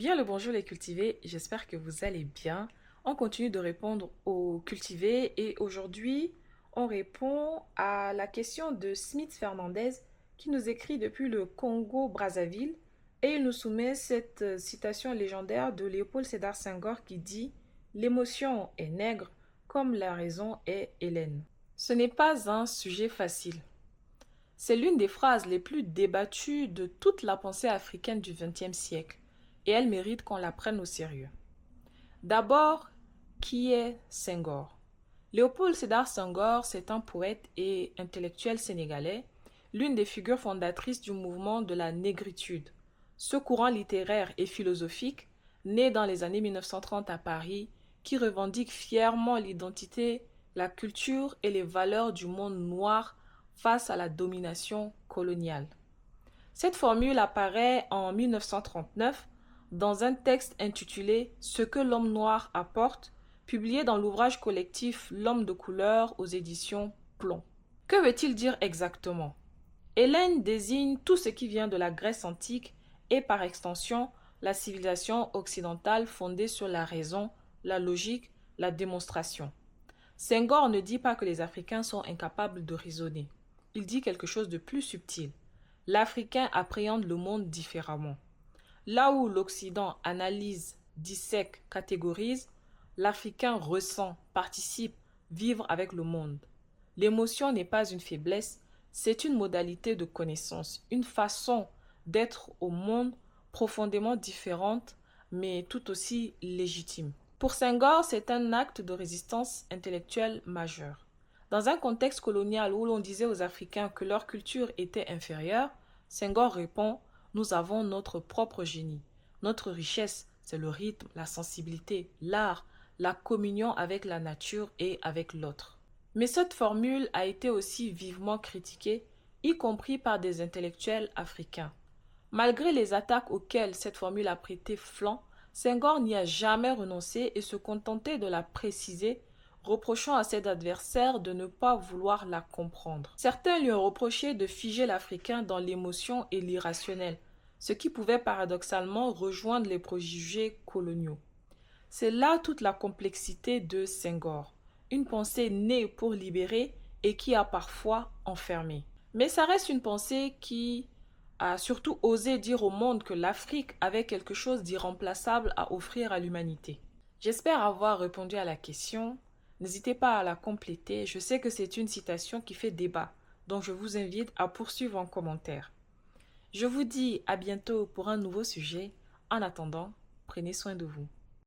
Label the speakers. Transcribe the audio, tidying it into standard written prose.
Speaker 1: Bien le bonjour les cultivés, j'espère que vous allez bien. On continue de répondre aux cultivés et aujourd'hui on répond à la question de Smith Fernandez qui nous écrit depuis le Congo-Brazzaville et il nous soumet cette citation légendaire de Léopold Sédar Senghor qui dit l'émotion est nègre comme la raison est hélène. Ce n'est pas un sujet facile. C'est l'une des phrases les plus débattues de toute la pensée africaine du XXe siècle et elle mérite qu'on la prenne au sérieux. D'abord, qui est Senghor? Léopold Sédar Senghor, c'est un poète et intellectuel sénégalais, l'une des figures fondatrices du mouvement de la négritude. Ce courant littéraire et philosophique, né dans les années 1930 à Paris, qui revendique fièrement l'identité, la culture et les valeurs du monde noir face à la domination coloniale. Cette formule apparaît en 1939 dans un texte intitulé Ce que l'homme noir apporte, publié dans l'ouvrage collectif L'homme de couleur aux éditions Plomb. Que veut-il dire exactement? Hélène désigne tout ce qui vient de la Grèce antique et par extension la civilisation occidentale fondée sur la raison, la logique, la démonstration. Senghor ne dit pas que les Africains sont incapables de raisonner. Il dit quelque chose de plus subtil. L'Africain appréhende le monde différemment. Là où l'Occident analyse, dissèque, catégorise, l'Africain ressent, participe, vivre avec le monde. L'émotion n'est pas une faiblesse, c'est une modalité de connaissance, une façon d'être au monde profondément différente, mais tout aussi légitime. Pour Senghor, c'est un acte de résistance intellectuelle majeur. Dans un contexte colonial où l'on disait aux Africains que leur culture était inférieure, Senghor répond « Nous avons notre propre génie. Notre richesse, c'est le rythme, la sensibilité, l'art, la communion avec la nature et avec l'autre. » Mais cette formule a été aussi vivement critiquée, y compris par des intellectuels africains. Malgré les attaques auxquelles cette formule a prêté flanc, Senghor n'y a jamais renoncé et se contentait de la préciser, reprochant à ses adversaires de ne pas vouloir la comprendre. Certains lui ont reproché de figer l'Africain dans l'émotion et l'irrationnel, ce qui pouvait paradoxalement rejoindre les préjugés coloniaux. C'est là toute la complexité de Senghor, une pensée née pour libérer et qui a parfois enfermé. Mais ça reste une pensée qui a surtout osé dire au monde que l'Afrique avait quelque chose d'irremplaçable à offrir à l'humanité. J'espère avoir répondu à la question. N'hésitez pas à la compléter. Je sais que c'est une citation qui fait débat, donc je vous invite à poursuivre en commentaire. Je vous dis à bientôt pour un nouveau sujet. En attendant, prenez soin de vous.